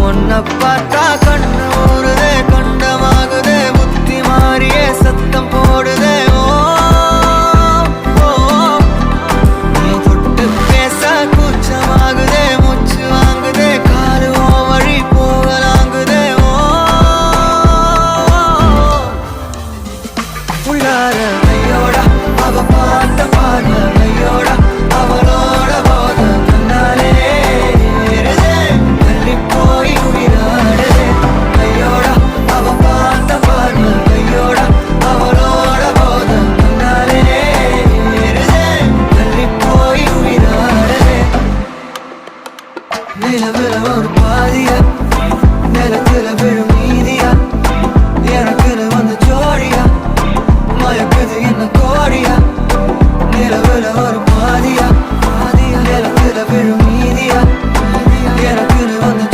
உன்னை பார்த்தா கண்ணு ஊறுதே, கண்டமாகுதே, புத்தி மாறியே சத்தம் போடுதே. ஓ ஓ, நீ தொட்டு பேச கூச்சமாகுதே, மூச்சு வாங்குதே, காலு ஓ வழி போகலாங்குதே. ஓ உள்ளார கையோட அவ பார்த்த பார்வை கையோட அவளோட போத கண்ணாலே ஏறுதே, தள்ளி போய் உயிராடுதே. கையோட அவ பார்த்த பார்வை கையோட அவளோட போத கண்ணாலே ஏறுதே, தள்ளி போய் உயிராடுதே. நிலவுல ஒரு பாதிய